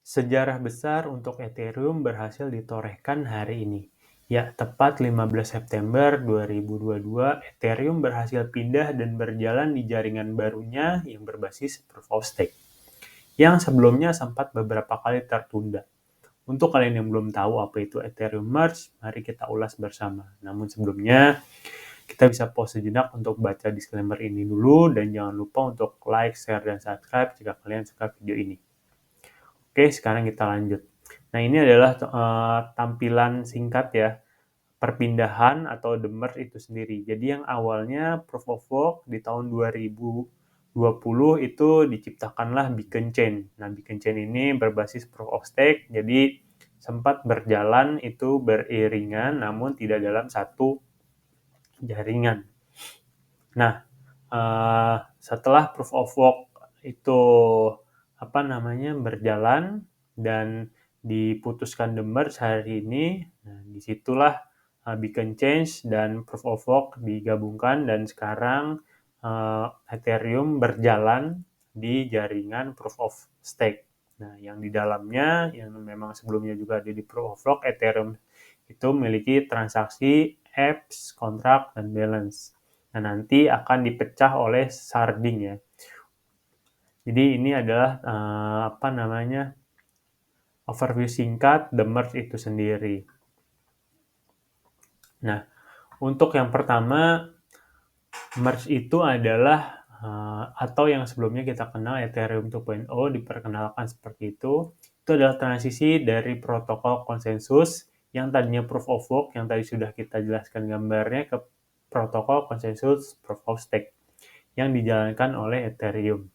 Sejarah besar untuk Ethereum berhasil ditorehkan hari ini. Ya, tepat 15 September 2022, Ethereum berhasil pindah dan berjalan di jaringan barunya yang berbasis Proof of Stake, yang sebelumnya sempat beberapa kali tertunda. Untuk kalian yang belum tahu apa itu Ethereum Merge, mari kita ulas bersama. Namun sebelumnya, kita bisa pause sejenak untuk baca disclaimer ini dulu, dan jangan lupa untuk like, share, dan subscribe jika kalian suka video ini. Oke, sekarang kita lanjut. Nah, ini adalah tampilan singkat ya, perpindahan atau the merge itu sendiri. Jadi yang awalnya Proof of Work di tahun 2020 itu diciptakanlah Beacon Chain. Nah, Beacon Chain ini berbasis Proof of Stake, jadi sempat berjalan itu beriringan namun tidak dalam satu jaringan. Nah, setelah Proof of Work itu berjalan dan diputuskan the merge hari ini, nah, disitulah Beacon Chain dan Proof of Work digabungkan dan sekarang Ethereum berjalan di jaringan Proof of Stake. Nah, yang di dalamnya, yang memang sebelumnya juga ada di Proof of Work, Ethereum itu memiliki transaksi, apps, kontrak, dan balance. Nah, nanti akan dipecah oleh sharding ya. Jadi ini adalah overview singkat the merge itu sendiri. Nah, untuk yang pertama, merge itu adalah atau yang sebelumnya kita kenal Ethereum 2.0 diperkenalkan seperti itu adalah transisi dari protokol konsensus yang tadinya Proof of Work, yang tadi sudah kita jelaskan gambarnya, ke protokol konsensus Proof of Stake yang dijalankan oleh Ethereum.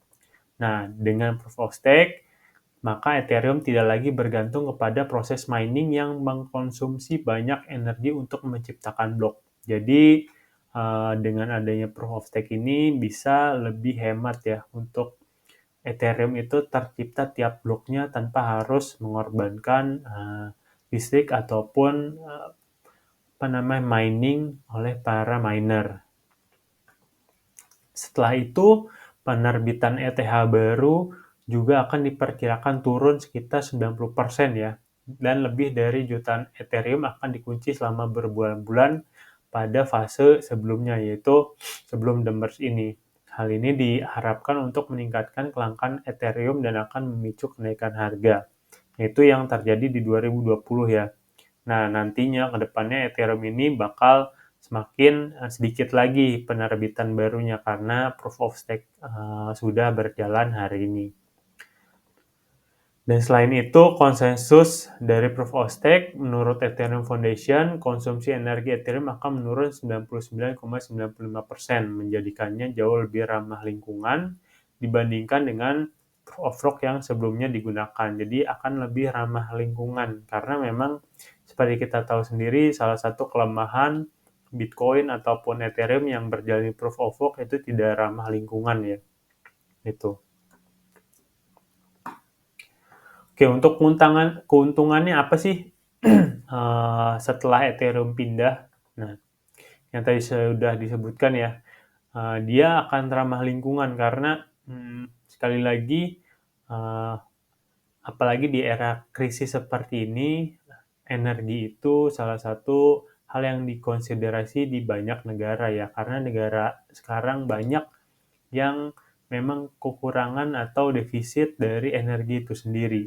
Nah, dengan Proof of Stake, maka Ethereum tidak lagi bergantung kepada proses mining yang mengkonsumsi banyak energi untuk menciptakan blok. Jadi, dengan adanya Proof of Stake ini bisa lebih hemat ya untuk Ethereum itu tercipta tiap bloknya tanpa harus mengorbankan listrik ataupun mining oleh para miner. Setelah itu, penerbitan ETH baru juga akan diperkirakan turun sekitar 90% ya. Dan lebih dari jutaan Ethereum akan dikunci selama berbulan-bulan pada fase sebelumnya, yaitu sebelum the merge ini. Hal ini diharapkan untuk meningkatkan kelangkaan Ethereum dan akan memicu kenaikan harga. Yaitu yang terjadi di 2020 ya. Nah, nantinya ke depannya Ethereum ini bakal semakin sedikit lagi penerbitan barunya karena Proof of Stake sudah berjalan hari ini. Dan selain itu, konsensus dari Proof of Stake, menurut Ethereum Foundation, konsumsi energi Ethereum akan menurun 99,95%, menjadikannya jauh lebih ramah lingkungan dibandingkan dengan Proof of Work yang sebelumnya digunakan. Jadi akan lebih ramah lingkungan, karena memang seperti kita tahu sendiri, salah satu kelemahan Bitcoin ataupun Ethereum yang berjalan di Proof of Work itu tidak ramah lingkungan ya. Itu. Oke, untuk keuntungannya apa sih setelah Ethereum pindah? Nah, yang tadi sudah disebutkan ya, dia akan ramah lingkungan karena sekali lagi, apalagi di era krisis seperti ini, energi itu salah satu hal yang dikonsiderasi di banyak negara ya, karena negara sekarang banyak yang memang kekurangan atau defisit dari energi itu sendiri.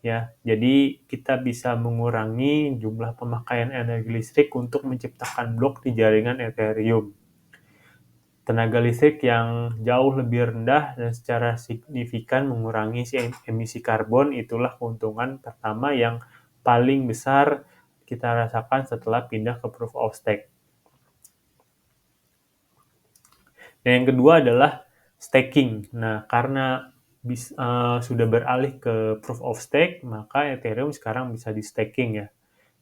Ya, jadi kita bisa mengurangi jumlah pemakaian energi listrik untuk menciptakan blok di jaringan Ethereum. Tenaga listrik yang jauh lebih rendah dan secara signifikan mengurangi emisi karbon, itulah keuntungan pertama yang paling besar kita rasakan setelah pindah ke Proof of Stake. Dan yang kedua adalah staking. Nah, karena sudah beralih ke Proof of Stake, maka Ethereum sekarang bisa di staking ya.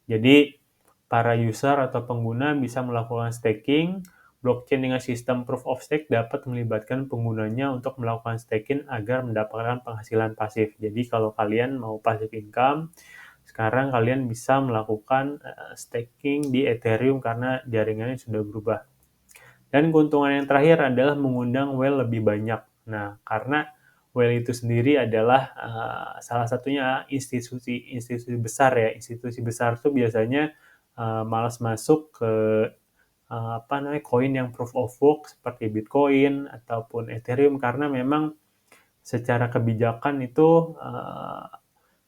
Jadi, para user atau pengguna bisa melakukan staking. Blockchain dengan sistem Proof of Stake dapat melibatkan penggunanya untuk melakukan staking agar mendapatkan penghasilan pasif. Jadi, kalau kalian mau passive income, sekarang kalian bisa melakukan staking di Ethereum karena jaringannya sudah berubah. Dan keuntungan yang terakhir adalah mengundang whale lebih banyak. Nah, karena Whale itu sendiri adalah salah satunya institusi besar ya. Institusi besar tuh biasanya malas masuk ke koin yang proof of work seperti Bitcoin ataupun Ethereum karena memang secara kebijakan itu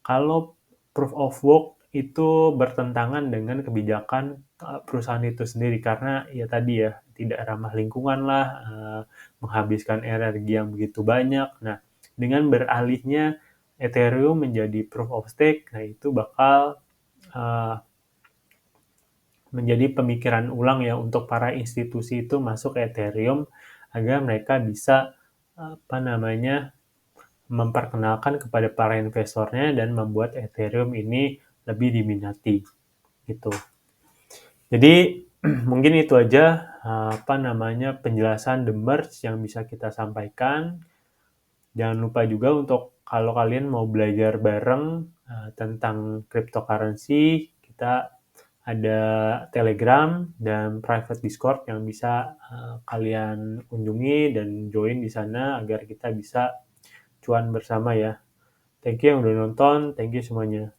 kalau proof of work itu bertentangan dengan kebijakan perusahaan itu sendiri karena ya tadi ya tidak ramah lingkungan lah, menghabiskan energi yang begitu banyak. Nah, dengan beralihnya Ethereum menjadi proof of stake, nah itu bakal menjadi pemikiran ulang ya untuk para institusi itu masuk ke Ethereum agar mereka bisa memperkenalkan kepada para investornya dan membuat Ethereum ini lebih diminati gitu. Jadi mungkin itu aja penjelasan The Merge yang bisa kita sampaikan. Jangan lupa juga untuk kalau kalian mau belajar bareng tentang cryptocurrency, kita ada Telegram dan private Discord yang bisa kalian kunjungi dan join di sana agar kita bisa cuan bersama ya. Thank you yang udah nonton, thank you semuanya.